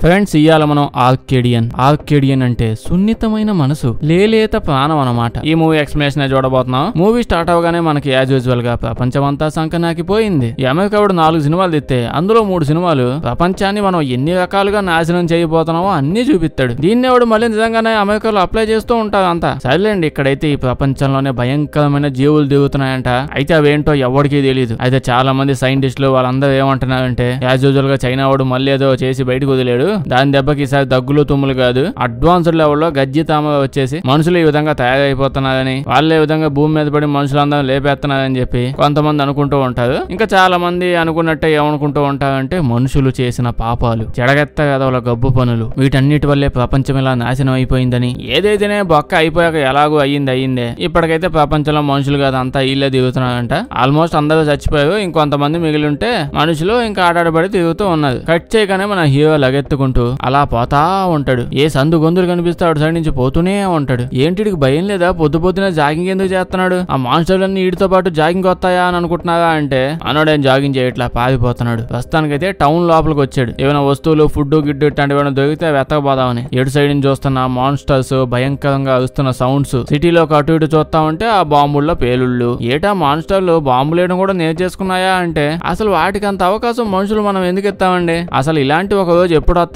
Friends, ఇయాల మనం ఆర్కేడియన్ అంటే సున్నితమైన మనసు, లేలేత ప్రాణం అన్నమాట. ఈ మూవీ ఎక్స్ప్లెనేషన్ చూడబోతున్నాం. మూవీ స్టార్ట్ అవగానే మనకి యాజ్ యూజువల్ గా ప్రపంచమంతా సంకనాకిపోయింది. ఈ అమెరికావుడు 4 సినిమాలు తెస్తే అందులో 3 సినిమాలు ప్రపంచాన్ని మనం ఎన్ని రకాలుగా నాశనం చేయబోతున్నామో అన్ని చూపిస్తాడు. దీన్ని ఎవడు మళ్ళీ నిజంగానే అమెరికాలో అప్లై చేస్తూ ఉంటారు అంతా. సరేలేండి, ఇక్కడైతే ఈ ప్రపంచంలోనే భయంకరమైన జీవులు దిగుతున్నాయంట. అయితే అవేంటో ఎవరికి తెలియదు. అయితే చాలా మంది సైంటిస్టులు వాళ్ళందరూ ఏమంటున్నారంటే, యాజ్ యూజువల్ గా చైనా వాడు మళ్ళీ ఏదో చేసి బయటకు వదిలేడు, దాని దెబ్బకి ఈసారి దగ్గులు తుమ్ములు కాదు, అడ్వాన్స్డ్ లెవెల్లో గజ్జి తామ వచ్చేసి మనుషులు ఈ విధంగా తయారైపోతున్నారని, వాళ్ళే విధంగా భూమి మీద పడి మనుషులందరూ లేపేస్తున్నారని చెప్పి కొంతమంది అనుకుంటూ ఉంటారు. ఇంకా చాలా మంది అనుకున్నట్టే ఏమనుకుంటూ ఉంటారంటే, మనుషులు చేసిన పాపాలు, చెడగెత్త గదవల గబ్బు పనులు, వీటన్నిటి వల్లే ప్రపంచం ఇలా నాశనం అయిపోయిందని, ఏదైతేనే బొక్క అయిపోయాక ఎలాగో అయ్యిందే. ఇప్పటికైతే ప్రపంచంలో మనుషులు కాదు అంతా ఇల్లే దిగుతున్నారంట. ఆల్మోస్ట్ అందరూ చచ్చిపోయారు, ఇంకొంతమంది మిగిలి ఉంటే మనుషులు ఇంకా ఆడాడబడి తిరుగుతూ ఉన్నారు. కట్ చేయగానే మన హీరో లగెత్తుకుంటూ అలా పోతా ఉంటాడు. ఏ సందు గొంతులు కనిపిస్తే అటు సైడ్ నుంచి పోతూనే ఉంటాడు. ఏంటికి భయం లేదా? పొద్దునే జాగింగ్ ఎందుకు చేస్తున్నాడు? ఆ మాన్స్టర్లన్నీ వీటితో పాటు జాగింగ్ వస్తాయా అని అనుకుంటున్నారా అంటే, అనోడేం జాగింగ్ చేయట్లా, పారిపోతున్నాడు. ప్రస్తుతానికైతే టౌన్ లోపలికి వచ్చాడు. ఏమైనా వస్తువులు, ఫుడ్ గిడ్డు ఇట్లాంటివి ఏమైనా దొరికితే వెతకబోదామని. ఎటు సైడ్ నుంచి చూస్తున్న మాన్స్టర్స్, భయంకరంగా అరుస్తున్న సౌండ్స్, సిటీలోకి అటు ఇటు చూస్తా ఉంటే ఆ బాంబుల్లో పేలుళ్ళు. ఏటా మాన్స్టర్లు బాంబులు వేయడం కూడా నేర్చేసుకున్నాయా అంటే, అసలు వాటికి అంత అవకాశం మనుషులు మనం ఎందుకు ఇస్తామండి? అసలు ఇలాంటి ఒక రోజు ఎప్పుడు వస్తుందా?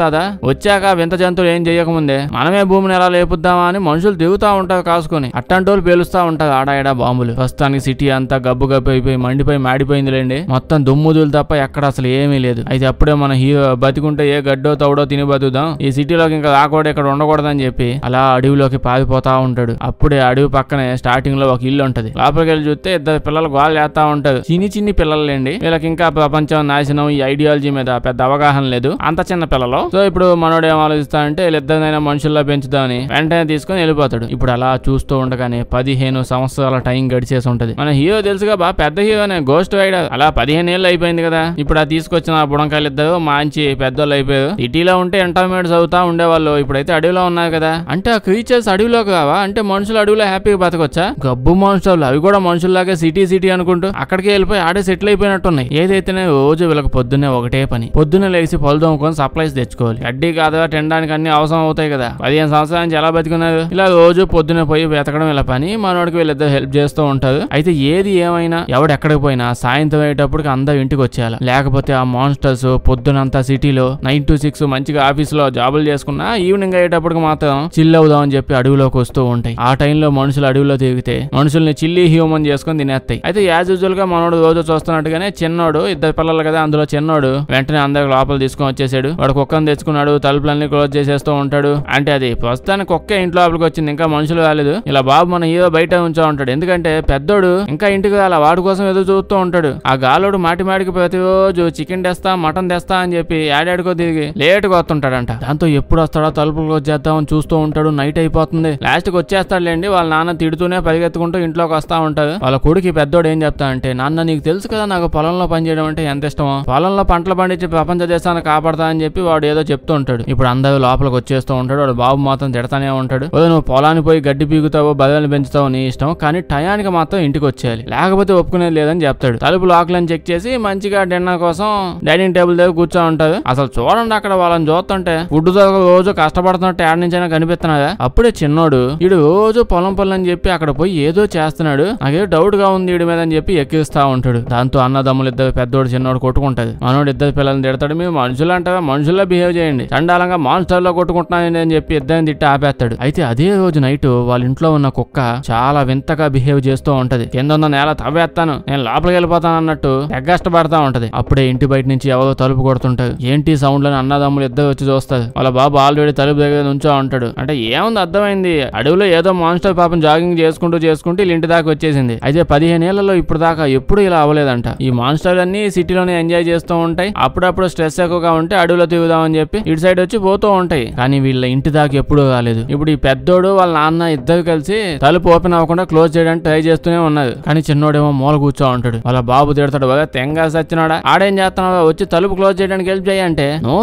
వచ్చాక వింత జంతువులు ఏం చేయకముందే మనమే భూమిని ఎలా లేపుద్దామా అని మనుషులు దిగుతా ఉంటారు కాసుకొని. అట్టంటోళ్ళు పేలుస్తా ఉంటారు ఆడాయడా బాంబులు. ప్రస్తుతానికి సిటీ అంతా గబ్బు అయిపోయి మండిపోయి మాడిపోయిందిలేండి. మొత్తం దుమ్ముదులు తప్ప ఎక్కడ అసలు ఏమీ లేదు. అయితే అప్పుడే మన హీరో బతికుంటే ఏ గడ్డో తౌడో తిని బతుకుదాం, ఈ సిటీలోకి ఇంకా రాకూడదు, ఇక్కడ ఉండకూడదని చెప్పి అలా అడవిలోకి పారిపోతా ఉంటాడు. అప్పుడే అడవి పక్కనే స్టార్టింగ్ లో ఒక ఇల్లు ఉంటది. లోపలికి వెళ్ళి చూస్తే 2 పిల్లలు గోల్ చేస్తా ఉంటారు. చిన్ని పిల్లలేండి. వీళ్ళకి ఇంకా ప్రపంచం నాశనం, ఈ ఐడియాలజీ మీద పెద్ద అవగాహన లేదు, అంత చిన్న పిల్లలు. సో ఇప్పుడు మనోడు ఏం ఆలోచిస్తా అంటే, వీళ్ళిద్దరినైనా మనుషుల్లో పెంచుదామని వెంటనే తీసుకుని వెళ్ళిపోతాడు. ఇప్పుడు అలా చూస్తూ ఉండగానే 15 సంవత్సరాల టైం గడిచేసి ఉంటది. మన హీరో తెలుసుగా, బాగా పెద్ద హీరోనే, గోస్ట్ రైడర్. అలా 15 ఏళ్ళు అయిపోయింది కదా. ఇప్పుడు ఆ తీసుకొచ్చిన బుడంకాయలు ఇద్దరు మంచి పెద్దోళ్ళు అయిపోయారు. సిటీలో ఉంటే ఇంటర్మీడియట్ చదువుతా ఉండేవాళ్ళు, ఇప్పుడైతే అడవిలో ఉన్నారు కదా. అంటే ఆ క్రీచర్స్ అడవిలోకి రావా అంటే, మనుషులు అడవిలో హ్యాపీగా బతకొచ్చా? గబ్బు మనుషులు అవి కూడా మనుషుల్లాగే సిటీ అనుకుంటూ అక్కడికి వెళ్ళిపోయి ఆడే సెటిల్ అయిపోయినట్టున్నాయి. ఏదైతేనే రోజు వీళ్ళకి పొద్దున్నే ఒకటే పని, పొద్దున్నే లేచి పొలం దొంగకొని సప్లైస్ తెచ్చుకోవాలి. గడ్డి కాదా తినడానికి అన్ని అవసరం అవుతాయి కదా. 15 సంవత్సరాల నుంచి ఎలా బతికున్నారు? ఇలా రోజు పొద్దున్నే పోయి వెతకడం ఇలా పని. మనోడికి వీళ్ళిద్దరు హెల్ప్ చేస్తూ ఉంటారు. అయితే ఏది ఏమైనా ఎవడు ఎక్కడికి పోయినా సాయంత్రం అయ్యేటప్పటికి అందరూ ఇంటికి వచ్చేయాలి. లేకపోతే ఆ మాన్స్టర్స్ పొద్దునంతా సిటీలో 9 to 6 మంచిగా ఆఫీసులో జాబులు చేసుకున్నా ఈవినింగ్ అయ్యేటప్పటికి మాత్రం చిల్ అవుదాం అని చెప్పి అడవిలోకి వస్తూ ఉంటాయి. ఆ టైంలో మనుషులు అడవిలో తిరిగితే మనుషుల్ని చిల్లి హ్యూమన్ చేసుకుని తినేస్తాయి. అయితే యాజ్ యూజువల్ గా మనోడు రోజు చూస్తున్నట్టుగానే చిన్నోడు, 2 పిల్లలు కదా అందులో చిన్నోడు, వెంటనే అందరికి లోపల తీసుకొని వచ్చేసాడు. వాడు కుక్కను తెచ్చుకున్నాడు, తలుపులన్నీ క్లోజ్ చేసేస్తూ ఉంటాడు. అంటే అది ప్రస్తుతానికి కుక్క ఇంట్లో లోపలికి వచ్చింది, ఇంకా మనుషులు రాలేదు. ఇలా బాబు మన హీరో బయట ఉంచా ఉంటాడు. ఎందుకంటే పెద్దోడు ఇంకా ఇంటికి రాల, వాడి కోసం ఎదురు చూస్తూ ఉంటాడు. ఆ గాలోడు మాటికి ప్రతిరోజు చికెన్ తెస్తా, మటన్ తెస్తా అని చెప్పి ఏడాడికో తిరిగి లేటుగా వస్తుంటాడంట. దాంతో ఎప్పుడు వస్తాడో తలుపులు క్లోజ్ చేద్దామని చూస్తూ ఉంటాడు. నైట్ అయిపోతుంది. లాస్ట్ కి వచ్చేస్తాడులేండి. వాళ్ళ నాన్న తిడుతూనే పరిగెత్తుకుంటూ ఇంట్లోకి వస్తా ఉంటారు. వాళ్ళ కొడుకు పెద్దోడు ఏం చెప్తా అంటే, నాన్న నీకు తెలుసు కదా నాకు పొలంలో పనిచేయడం అంటే ఎంత ఇష్టమో, పొలంలో పంటలు పండించి ప్రపంచ దేశాన్ని కాపాడతా అని చెప్పి వాడు ఏదో చెప్తూ ఉంటాడు. ఇప్పుడు అందరూ లోపలికి వచ్చేస్తూ ఉంటాడు. వాడు బాబు మాత్రం తిడతానే ఉంటాడు. నువ్వు పొలాన్ని పోయి గడ్డి పీకుతావో బదలని పెంచుతావో నీ ఇష్టం, కానీ టయానికి మాత్రం ఇంటికి వచ్చేయాలి, లేకపోతే ఒప్పుకునేది లేదని చెప్తాడు. తలుపు లాక్లను చెక్ చేసి మంచిగా డిన్నర్ కోసం డైనింగ్ టేబుల్ దగ్గర కూర్చో ఉంటారు. అసలు చూడండి అక్కడ వాళ్ళని చూస్తుంటే ఫుడ్ రోజు కష్టపడుతున్నట్టు ఏడ నుంచైనా కనిపిస్తున్నారా? అప్పుడే చిన్నోడు వీడు రోజు పొలం అని చెప్పి అక్కడ పోయి ఏదో చేస్తున్నాడు, నాకేదో డౌట్ గా ఉంది వీడి మీద అని చెప్పి ఎక్కిస్తా ఉంటాడు. దాంతో అన్నదమ్ములు ఇద్దరు, పెద్దోడు చిన్నోడు కొట్టుకుంటది. మనోడు 2 పిల్లల్ని తిడతాడు. మీరు మనుషులు అంటారా, మనుషుల్లో బిహేవ్ చేయండి, చండాలంగా మాన్స్టర్ లో కొట్టుకుంటున్నాను అని చెప్పి ఇద్దరిని తిట్టి ఆపేస్తాడు. అయితే అదే రోజు నైట్ వాళ్ళ ఇంట్లో ఉన్న కుక్క చాలా వింతగా బిహేవ్ చేస్తూ ఉంటది. కింద ఉన్న నేల తవ్వేస్తాను, నేను లోపలికి వెళ్ళిపోతాను అన్నట్టు తెగ్గష్టపడతా ఉంటది. అప్పుడే ఇంటి బయట నుంచి ఎవరో తలుపు కొడుతుంటారు. ఏంటి సౌండ్ లని అన్నదమ్ములు ఇద్దరు వచ్చి చూస్తారు. వాళ్ళ బాబు ఆల్రెడీ తలుపు దగ్గర నుంచో ఉంటాడు. అంటే ఏముంది, అర్థమైంది అడవిలో ఏదో మాన్స్టర్ పాపం జాగింగ్ చేసుకుంటూ వీళ్ళ ఇంటి దాకా వచ్చేసింది. అయితే 15 ఏళ్లలో ఇప్పుడు దాకా ఎప్పుడు ఇలా అవ్వలేదంట. ఈ మాన్స్టర్లు అన్ని సిటీలోనే ఎంజాయ్ చేస్తూ ఉంటాయి. అప్పుడప్పుడు స్ట్రెస్ ఎక్కువగా ఉంటే అడవిలో తిరుగుదామని చెప్పి ఇటు సైడ్ వచ్చి పోతూ ఉంటాయి. కానీ వీళ్ళ ఇంటి దాకా ఎప్పుడూ రాలేదు. ఇప్పుడు ఈ పెద్దోడు వాళ్ళ నాన్న ఇద్దరు కలిసి తలుపు ఓపెన్ అవ్వకుండా క్లోజ్ చేయడానికి ట్రై చేస్తూనే ఉన్నారు. కానీ చిన్నోడేమో మూల కూర్చో ఉంటాడు. వాళ్ళ బాబు తిడతాడు, తెంగా సచ్చినాడా, ఆడేం చేస్తున్నావా, వచ్చి తలుపు క్లోజ్ చేయడానికి హెల్ప్ చేయంటే, నో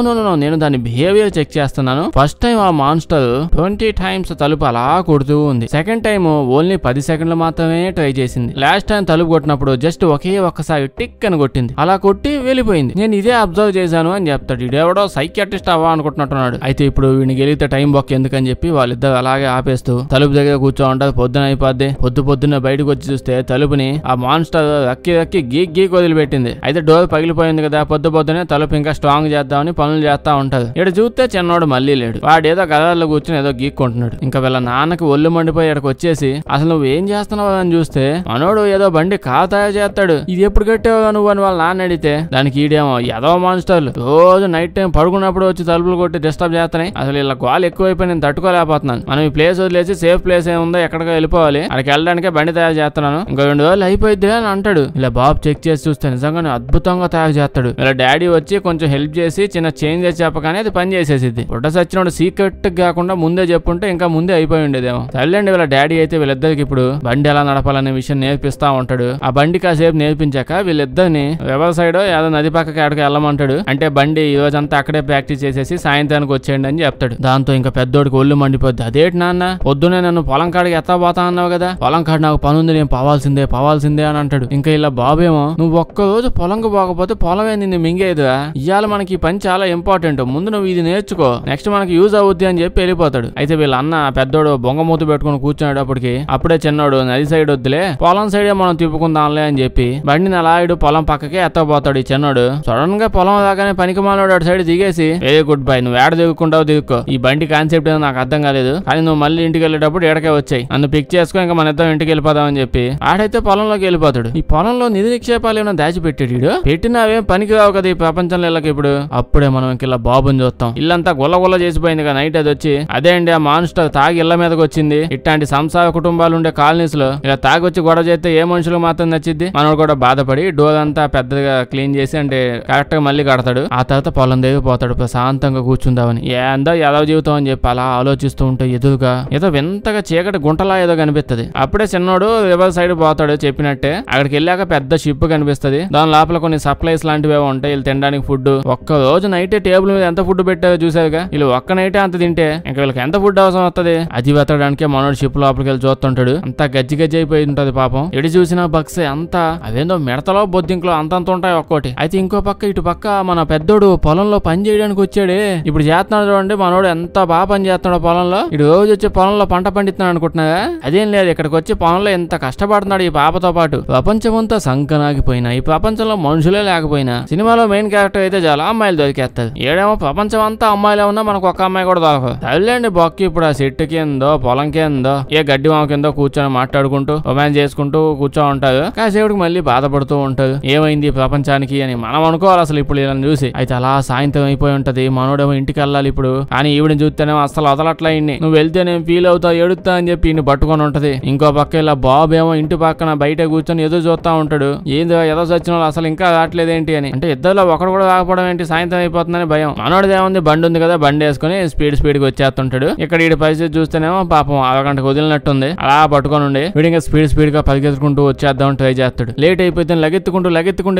నేను దాని బిహేవియర్ చెక్ చేస్తున్నాను. ఫస్ట్ టైం ఆ మాన్స్టర్ 20 times తలుపు అలా కొడుతూ ఉంది. సెకండ్ టైం ఓన్లీ 10 సెకండ్లు మాత్రమే ట్రై చేసింది. లాస్ట్ టైం తలుపు కొట్టినప్పుడు జస్ట్ ఒక్కసారి టిక్ అని కొట్టింది. అలా కొట్టి వెళ్ళిపోయింది. నేను ఇదే అబ్జర్వ్ చేశాను అని చెప్తాడు. ఇడెవడో సైకి సైకియాట్రిస్ట్ అవ్వ అనుకుంటున్నట్టున్నాడు. అయితే ఇప్పుడు వీడిని గెలిగితే టైం బొక్క ఎందుకని చెప్పి వాళ్ళిద్దరు అలాగే ఆపేస్తూ తలుపు దగ్గర కూర్చో ఉంటారు. పొద్దున అయిపోద్ది. పొద్దున్న బయటకు వచ్చి చూస్తే తలుపుని ఆ మాన్స్టర్ రక్కి గీక్ వదిలిపెట్టింది. అయితే డోర్ పగిలిపోయింది కదా, పొద్దునే తలుపు ఇంకా స్ట్రాంగ్ చేద్దామని పనులు చేస్తా ఉంటది. ఇక్కడ చూస్తే చిన్నోడు మళ్ళీ లేడు. వాడు ఏదో గదాల్లో కూర్చొని ఏదో గీక్కుంటున్నాడు. ఇంకా వీళ్ళ నాన్నకి ఒళ్ళు మండిపోయి ఇక్కడికి వచ్చేసి అసలు నువ్వు ఏం చేస్తున్నావు అని చూస్తే మనోడు ఏదో బండి కారు తయారు చేస్తాడు. ఇది ఎప్పుడు కట్టావు నువ్వు అని వాళ్ళ నాన్న అడిగితే దానికి ఈడేమో ఏదో మాన్స్టర్లు రోజు నైట్ టైం పడుకున్నప్పుడు వచ్చి తలుపులు కొట్టి డిస్టర్బ్ చేస్తున్నాయి. అసలు ఇలా గోలు ఎక్కువైపోయి నేను తట్టుకోలేకపోతున్నాను. మనం ఈ ప్లేస్ వదిలేసి సేఫ్ ప్లేస్ ఏముందో ఎక్కడికో వెళ్ళిపోవాలి, అక్కడికి వెళ్ళడానికే బండి తయారు చేస్తున్నాను, ఇంకో 2 రోజులు అయిపోయిద్ది అని అంటాడు. ఇలా బాబు చెక్ చేసి చూస్తే నిజంగానే అద్భుతంగా తయారు చేస్తాడు. ఇలా డాడీ వచ్చి కొంచెం హెల్ప్ చేసి చిన్న చేంజ్ చేసి చెప్పగానే అది పని చేసేసిద్ది. పుట్ట సచ్చినోడు సీక్రెట్ కాకుండా ముందే చెప్పుంటే ఇంకా ముందే అయిపోయి ఉండేదేమో. తల్లండి వీళ్ళ డాడీ అయితే వీళ్ళిద్దరికి ఇప్పుడు బండి ఎలా నడపాలనే విషయం నేర్పిస్తా ఉంటాడు. ఆ బండి కాసేపు నేర్పించాక వీళ్ళిద్దరిని ఎవరి సైడ్ ఏదో నది పక్కకి అక్కడికి వెళ్ళమంటాడు. అంటే బండి ఈ రోజంతా అక్కడే ప్రాక్టీస్ చేసేసి సాయంత్రానికి వచ్చేయండి అని చెప్తాడు. దాంతో ఇంకా పెద్దోడికి ఒళ్ళు మండిపోద్ది. అదేంటి నాన్న పొద్దునే నన్ను పొలం కాడికి ఎత్తపోతా అన్నావు కదా, పొలం కాడ నాకు పని ఉంది, నేను పోవాల్సిందే అని అంటాడు. ఇంకా ఇలా బాబేమో నువ్వు ఒక్క రోజు పొలంకు పోకపోతే పొలమే నిన్ను మింగేదిరా, ఇవాళ మనకి ఈ పని చాలా ఇంపార్టెంట్, ముందు నువ్వు ఇది నేర్చుకో, నెక్స్ట్ మనకి యూజ్ అవుద్ది అని చెప్పి వెళ్ళిపోతాడు. అయితే వీళ్ళ అన్న పెద్దోడు బొంగమూత పెట్టుకుని కూర్చునేటప్పటికి అప్పుడే చిన్నోడు నది సైడ్ వద్దులే పొలం సైడే మనం తిప్పుకుందాంలే అని చెప్పి బండిని అలా పొలం పక్కకే ఎత్తపోతాడు. ఈ చిన్నోడు సడన్ గా పొలం రాగానే పనికి మాలోడు అటు సైడ్ దిగేసి వెరీ గుడ్ బై, నువ్వు ఏడ దిగుకుంటావు దిగుకో, ఈ బండి కాన్సెప్ట్ ఏదో నాకు అర్థం కాలేదు, కానీ నువ్వు మళ్ళీ ఇంటికి వెళ్ళేటప్పుడు ఎడకే వచ్చాయి, నన్ను పిక్ చేసుకో, ఇంకా మన ఇద్దరం ఇంటికి వెళ్ళిపోదాం అని చెప్పి ఆడైతే పొలంలోకి వెళ్ళిపోతాడు. ఈ పొలంలో నిధి నిక్షేపాలు ఏమైనా దాచిపెట్టాడు. పెట్టినావేం పనికి రావు కదా ఈ ప్రపంచంలో ఇళ్ళకి. ఇప్పుడు అప్పుడే మనం ఇలా బాబుని చూస్తాం. ఇల్లంతా గుల్ల చేసిపోయింది కదా నైట్. అది వచ్చి అదే అండి ఆ మాన్స్టర్ తాగి ఇళ్ల మీదకి వచ్చింది. ఇట్లాంటి సంసార కుటుంబాలు ఉండే కాలనీస్ లో ఇలా తాగి వచ్చి గొడవ చేస్తే ఏ మనుషులకు మాత్రం నచ్చిద్ది. మనోడు కూడా బాధపడి డోర్ అంతా పెద్దగా క్లీన్ చేసి అంటే కరెక్ట్ గా మళ్ళీ కడతాడు. ఆ తర్వాత పొలం దగ్గర పోతాడు ప్రశాంతంగా కూర్చుందామని. ఏందో ఎదవ జీవితం అని చెప్పి అలా ఆలోచిస్తూ ఉంటే ఎదురుగా ఏదో వింతగా చీకటి గుంటలా ఏదో కనిపిస్తుంది. అప్పుడే చిన్నోడు రివర్ సైడ్ పోతాడు చెప్పినట్టే. అక్కడికి వెళ్ళాక పెద్ద షిప్ కనిపిస్తుంది. దాని లోపల కొన్ని సప్లైస్ లాంటివి ఉంటాయి వీళ్ళు తినడానికి ఫుడ్. ఒక్క రోజు నైటే టేబుల్ మీద ఎంత ఫుడ్ పెట్టారో చూసారుగా. వీళ్ళు ఒక్క నైటే అంత తింటే ఇంకా వీళ్ళకి ఎంత ఫుడ్ అవసరం వస్తుంది. అది వెతకడానికే మనోడు షిప్ లోపలికి వెళ్ళి చూస్తుంటాడు. అంతా గజ్జి అయిపోయి ఉంటది పాపం. ఎడి చూసినా బక్స్ అంతా అవేందో మిడతలో బొద్దింకలో అంతంత ఉంటాయి ఒక్కోటి. అయితే ఇంకో పక్క ఇటు పక్క మన పెద్దోడు పొలంలో పని చేయడానికి వచ్చాడే. ఇప్పుడు చేస్తున్నాడు చూడండి మనోడు ఎంత బాగా పని చేస్తున్నాడు పొలంలో. ఇటు రోజు వచ్చి పొలంలో పంట పండిస్తున్నాడు అనుకుంటున్నారా? అదేం లేదు, ఇక్కడికి వచ్చి పొలంలో ఎంత కష్టపడుతున్నాడు ఈ పాపతో పాటు. ప్రపంచమంతా సంకనాగిపోయినా ఈ ప్రపంచంలో మనుషులే లేకపోయినా సినిమాలో మెయిన్ క్యారెక్టర్ అయితే చాలా అమ్మాయిలు దొరికేస్తారు. ఏడేమో ప్రపంచం అంతా అమ్మాయిలే ఉన్నా మనకు ఒక అమ్మాయి కూడా దొరకదు. తల్లండి బొక్కి ఇప్పుడు ఆ చెట్టు కిందో పొలం కిందో ఏ గడ్డి మామ కిందో కూర్చొని మాట్లాడుకుంటూ రొమాన్స్ చేసుకుంటూ కూర్చో ఉంటారు. కాసేపుడికి మళ్ళీ బాధపడుతూ ఉంటారు ఏమైంది ప్రపంచానికి అని మనం అనుకోవాలి అసలు ఇప్పుడు ఇలా చూసి. అయితే అలా సాయంత్రం అయిపోయి ఉంటది. మనోడేమో ఇంటికి వెళ్ళాలి ఇప్పుడు. కానీ ఈవిడిని చూస్తేనేమో అసలు వదలట్లా ఇన్ని. నువ్వు వెళ్తే నేను ఫీల్ అవుతావు ఎడుతా అని చెప్పి ఇన్ని పట్టుకొని ఉంటది. ఇంకో పక్క ఇలా బాబు ఏమో ఇంటి పక్కన బయట కూర్చొని ఎదురు చూస్తా ఉంటాడు. ఏందో ఏదో చచ్చిన వాళ్ళు అసలు ఇంకా రావట్లేదేంటి అని. అంటే ఇద్దరులో ఒకడు కూడా రాకపోవడం ఏంటి, సాయంత్రం అయిపోతుందని భయం. మనోడిది ఏముంది బండి ఉంది కదా, బండి వేసుకుని స్పీడ్ గా వచ్చేస్తుంటాడు. ఇక్కడ ఈ పరిస్థితి చూస్తేనేమో పాపం అరగంటకు వదిలినట్టుంది. అలా పట్టుకొని ఉండి వీడిగా స్పీడ్ గా పరిగెత్తుకుంటూ వచ్చేద్దాం ట్రై చేస్తాడు. లేట్ అయిపోతే లగెత్తుకుంటూ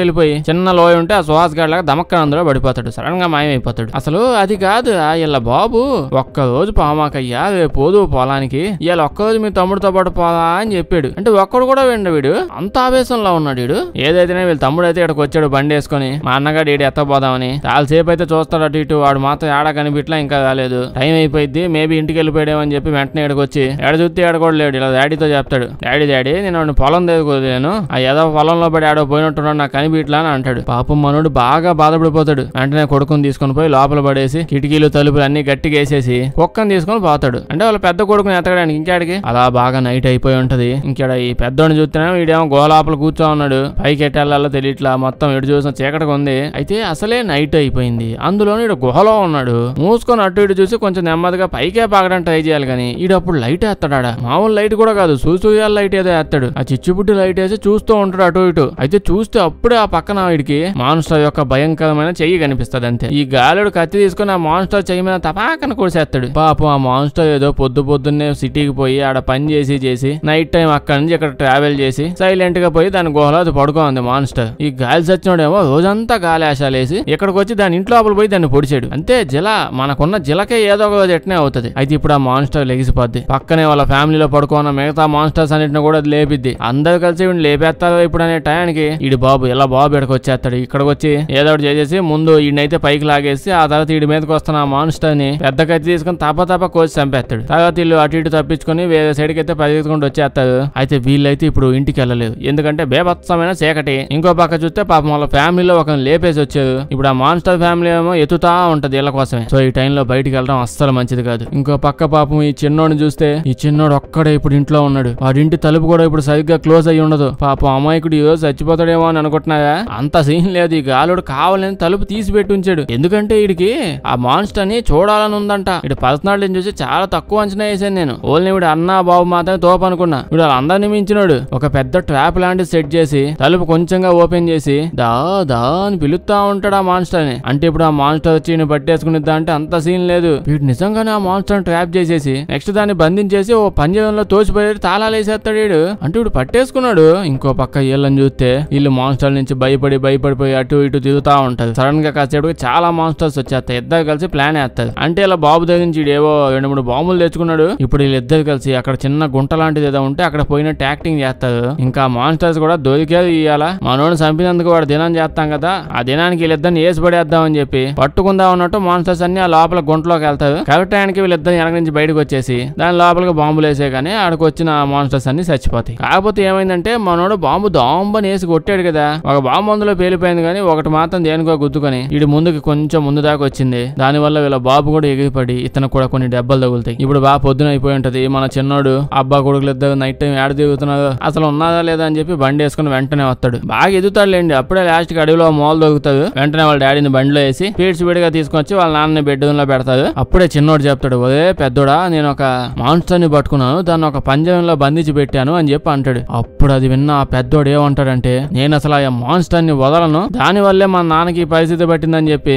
వెళ్ళిపోయి చిన్న లోయ ఉంటే ఆ సుహాస్ గాడ్ లాగా దమక్కన అందులో పడిపోతాడు. సడన్ గా మాయమైపోతాడు. అసలు అది కాదు ఇలా బాబు ఒక్క రోజు పామాకయ్యా పోదు పొలానికి, ఇవాళ ఒక్కరోజు మీ తమ్ముడితో పాటు పోదా అని చెప్పాడు. అంటే ఒక్కడు కూడా వెండ వీడు అంత ఆవేశంలో ఉన్నాడు. వీడు ఏదైతేనే వీళ్ళ తమ్ముడు అయితే ఇక్కడికి వచ్చాడు బండి వేసుకుని. మా అన్నగాడు ఏడు ఎత్తపోదామని చాలాసేపు అయితే చూస్తాడు అటు ఇటు. వాడు మాత్రం ఏడా కనిపిట్లా ఇంకా రాలేదు. టైం అయిపోయింది మేబీ ఇంటికి వెళ్ళిపోయాడేమని చెప్పి వెంటనే ఇక్కడికి వచ్చి ఏడ చూస్తే ఏడకూడలేడు. ఇలా డాడీతో చెప్తాడు, డాడీ నేను పొలం దగ్గరలేను, ఆ ఏదో పొలంలో పడి ఆడో పోయినట్టున్నాడు నాకు కనిపిట్లా అని అంటాడు. పాపం మనోడు బాగా బాధపడిపోతాడు. వెంటనే కొడుకుని తీసుకొని పోయి లోపల పడేసి కిటికీలు తలుపులు అన్ని గట్టిగా వేసేసి కుక్కని తీసుకొని పోతాడు. అంటే వాళ్ళ పెద్ద కొడుకుని ఎత్తడానికి ఇంకాడికి. అలా బాగా నైట్ అయిపోయి ఉంటది. ఇంకాడ ఈ పెద్దోడిని చూస్తేనే వీడేమో గోలాపల కూర్చో ఉన్నాడు. పైకి ఎట్టెళ్ళాలో తెలియట్లా, మొత్తం ఇటు చూసిన చీకటిగా ఉంది. అయితే అసలే నైట్ అయిపోయింది. అందులోని ఇడు గుహలో ఉన్నాడు. మూసుకొని అటు ఇటు చూసి కొంచెం నెమ్మదిగా పైకే పాగడానికి ట్రై చేయాలి కానీ ఈడప్పుడు లైట్ వేస్తాడా. మామూలు లైట్ కూడా కాదు, సూసూయాల లైట్ ఏదో వేస్తాడు. ఆ చిచ్చుబుడ్డి లైట్ వేసి చూస్తూ ఉంటాడు అటు ఇటు. అయితే చూస్తే అప్పుడే ఆ పక్కన వీడికి మాన్స్టర్ యొక్క భయంకరమైన చెయ్యి కనిపిస్తుంది. అంతే ఈ గాలుడు కత్తి తీసుకుని ఆ మాన్స్టర్ చెయ్యి మీద తపాకన కోసేస్తాడు. పాపం ఆ మాన్స్టర్ ఏదో పొద్దున్నే సిటీకి పోయి ఆడ పని చేసి నైట్ టైం అక్కడి నుంచి ఇక్కడ ట్రావెల్ చేసి సైలెంట్ గా పోయి దాని గుహలో అది పడుకోంది మాన్స్టర్. ఈ గాలి సచ్చినోడేమో రోజంతా గాలి ఆశాలేసి ఇక్కడికి వచ్చి దాని ఇంట్లో లోపల పోయి దాన్ని పొడిచాడు. అంతే మనకున్న జిలకే ఏదో ఒక రోజు ఎట్నే అవుతుంది. అయితే ఇప్పుడు ఆ మాన్స్టర్ లెగిసిపోద్ది. పక్కనే వాళ్ళ ఫ్యామిలీలో పడుకున్న మిగతా మాన్స్టర్స్ అన్నింటిని కూడా అది లేపిద్ది. అందరు కలిసి వీడిని లేపేస్తారు ఇప్పుడు అనే టయానికి ఈడు బాబు ఇక్కడికి వచ్చేస్తాడు. ఇక్కడికి వచ్చి ఏదో ఒకటి చేసేసి ముందు ఈయనైతే పైకి తాగేసి ఆ తర్వాత వీడి మీదకి వస్తున్న ఆ మాన్స్టర్ ని పెద్ద కత్తి తీసుకుని తప్ప కోసి చంపేస్తాడు. తర్వాత వీళ్ళు అటు ఇటు తప్పించుకుని వేరే సైడ్ కి అయితే పరిగెత్తుకుంటూ వచ్చేస్తారు. అయితే వీళ్ళైతే ఇప్పుడు ఇంటికి వెళ్ళలేదు, ఎందుకంటే బేభత్సమైన చీకటి. ఇంకో పక్క చూస్తే పాపం వాళ్ళ ఫ్యామిలీలో ఒక లేపేసి వచ్చారు. ఇప్పుడు ఆ మాన్స్టర్ ఫ్యామిలీ ఏమో ఎత్తుతా ఉంటది వీళ్ళ కోసమే. సో ఈ టైంలో బయటికి వెళ్ళడం అస్సలు మంచిది కాదు. ఇంకో పక్క పాపం ఈ చిన్నోడిని చూస్తే ఈ చిన్నోడు ఒక్కడే ఇప్పుడు ఇంట్లో ఉన్నాడు. వాడి ఇంటి తలుపు కూడా ఇప్పుడు సరిగ్గా క్లోజ్ అయ్యి ఉండదు. పాపం అమాయకుడు ఈ రోజు చచ్చిపోతాడేమో అని అనుకుంటున్నారా? అంత సీన్ లేదు. ఈ గాలుడు కావాలని తలుపు తీసి పెట్టి ఉంచాడు, ఎందుకంటే వీడికి ఆ మాన్స్టర్ ని చూడాలని ఉందంట. ఇటు పర్సనాలిటీని చూసి చాలా తక్కువ అంచనా వేసాను నేను. ఓన్లీ వీడు అన్నా బాబు మాత్రమే తోపు అనుకున్నా. వీడు వాళ్ళందరినీ మించినాడు. ఒక పెద్ద ట్రాప్ లాంటిది సెట్ చేసి తలుపు కొంచెంగా ఓపెన్ చేసి దా దా అని పిలుస్తా ఉంటాడు ఆ మాన్స్టర్ ని. అంటే ఇప్పుడు ఆ మాన్స్టర్ వచ్చి పట్టేసుకునిద్దా అంటే అంత సీన్ లేదు. వీడు నిజంగానే ఆ మాన్స్టర్ ట్రాప్ చేసేసి నెక్స్ట్ దాన్ని బంధించేసి ఓ పంజరంలో తోచిపోయి తాళాలు వేసేస్తాడు వీడు. అంటే వీడు పట్టేసుకున్నాడు. ఇంకో పక్క వీళ్ళని చూస్తే వీళ్ళు మాన్స్టర్ నుంచి భయపడిపోయి అటు ఇటు తిరుగుతా ఉంటారు. సడన్ గా కాసేపు చాలా మాన్స్టర్స్ వచ్చేస్తాయి. ఇద్దరు కలిసి ప్లాన్ వేస్తారు. అంటే ఇలా బాబు దగ్గర నుంచి ఏవో 2-3 బాంబులు తెచ్చుకున్నాడు. ఇప్పుడు వీళ్ళిద్దరు కలిసి అక్కడ చిన్న గుంట లాంటిది ఏదో ఉంటే అక్కడ పోయినట్టు యాక్టింగ్ చేస్తారు. ఇంకా మాన్స్టర్స్ కూడా దొరికేది ఇయ్యాల. మనోడిని చంపినందుకు వాడు దినం చేస్తాం కదా, ఆ దినానికి వీళ్ళిద్దరిని వేసి పడేద్దామని చెప్పి పట్టుకుందాం అన్నట్టు మాన్స్టర్స్ అన్ని ఆ లోపల గుంటలోకి వెళ్తారు. కరెక్ట్ టైంకి వీళ్ళిద్దరు వెనక నుంచి బయటకు వచ్చేసి దాని లోపలికి బాంబులు వేసే కానీ ఆడికి వచ్చిన మాన్స్టర్స్ అన్ని చచ్చిపోతాయి. కాకపోతే ఏమైందంటే మనోడు బాంబు దాంబని వేసి కొట్టాడు కదా, ఒక బాంబు అందులో పేలిపోయింది కానీ ఒకటి మాత్రం దేనికో గుద్దుకొని వీడి ముందుకి కొంచెం ముందు దాకా వచ్చింది. దానివల్ల వీళ్ళ బాబు కూడా ఎగిరిపడి ఇతను కూడా కొన్ని దెబ్బలు తగులుతాయి. ఇప్పుడు బాగా పొద్దున అయిపోయి ఉంటది. మన చిన్నోడు అబ్బా కొడుకులు ఇద్దరు నైట్ టైం ఏడ తిరుగుతున్నారు, అసలు ఉన్నదా లేదా అని చెప్పి బండి వేసుకుని వెంటనే వస్తాడు. బాగా ఎదుగుతాడులేండి. అప్పుడే లాస్ట్ కి అడవిలో మోల్ దొరుకుతాడు. వెంటనే వాళ్ళ డాడీని బండిలో వేసి స్పీడ్స్ విడిగా తీసుకొచ్చి వాళ్ళ నాన్నని బెడ్రూమ్ లో పెడతాడు. అప్పుడే చిన్నోడు చెప్తాడు, ఒరే పెద్దోడా నేను ఒక మాన్స్టర్ ని పట్టుకున్నాను, దాన్ని ఒక పంజరంలో బంధించి పెట్టాను అని చెప్పి అంటాడు. అప్పుడు అది విన్న ఆ పెద్దోడు ఏమంటాడంటే, నేను అసలు ఆ మాన్స్టర్ ని వదలను, దాని వల్లే మా నాన్నకి పరిస్థితి పట్టిందని చెప్పి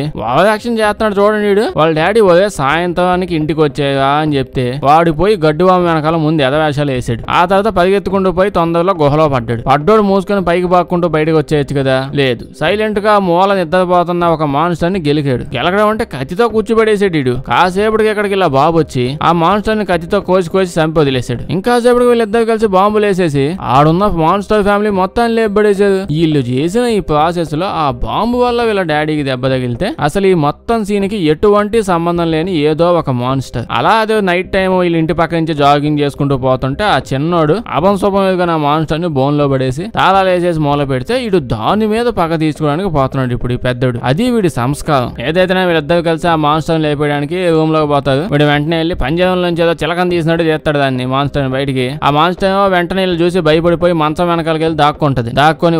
యాక్షన్ చేస్తున్నాడు. చూడండి వీడు వాళ్ళ డాడీ ఒరే సాయంత్రానికి ఇంటికి వచ్చేదా అని చెప్తే వాడు పోయి గడ్డువామి వెనకాల ముందు ఎదవేషాలు వేసాడు. ఆ తర్వాత పరిగెత్తుకుంటూ పోయి తొందరలో గుహలో పడ్డోడు మూసుకొని పైకి బాక్కుంటూ బయటకు వచ్చేయచ్చు కదా, లేదు సైలెంట్ గా మూల నిద్రపోతున్న ఒక మాన్స్టర్ ని గెలికాడు. గెలకడం అంటే కత్తితో కూర్చోబెడేసాడు వీడు. కాసేపటికి ఇక్కడికి ఇలా బాబు వచ్చి ఆ మాన్స్టర్ ని కత్తితో కోసి చంపి వదిలేశాడు. ఇంకాసేపటికి వీళ్ళిద్దరు కలిసి బాంబులు వేసేసి ఆడున్న మాన్స్టర్ ఫ్యామిలీ మొత్తాన్ని లేపబడేసాడు. వీళ్ళు చేసిన ఈ ప్రాసెస్ లో ఆ బాంబు వల్ల వీళ్ళ డాడీకి దెబ్బ తగిలితే అసలు ఈ మొత్తం సీన్ కి ఎటువంటి సంబంధం లేని ఏదో ఒక మాన్స్టర్ అలా అదే నైట్ టైం వీళ్ళ ఇంటి పక్క నుంచి జాగింగ్ చేసుకుంటూ పోతుంటే ఆ చిన్నోడు అభంశోభం మీద ఆ మాన్స్టర్ ని బోన్ లో పడేసి తాళాలు వేసేసి మూల పెడితే వీడు దాని మీద పక్క తీసుకోవడానికి పోతున్నాడు ఇప్పుడు ఈ పెద్దోడు. అది వీడి సంస్కారం. ఏదైతే వీళ్ళిద్దరు కలిసి ఆ మాన్స్టర్ లేపేయడానికి రూమ్ లోకి పోతారు. వీడు వెంటనే వెళ్ళి పంజరం నుంచి ఏదో చిలకని తీసినట్టు చేస్తాడు దాన్ని మాన్స్టర్ బయటికి. ఆ మాన్స్టర్ వెంటనే వీళ్ళు చూసి భయపడిపోయి మంచం వెనకాలకి వెళ్ళి దాక్కుంటది. దాక్కొని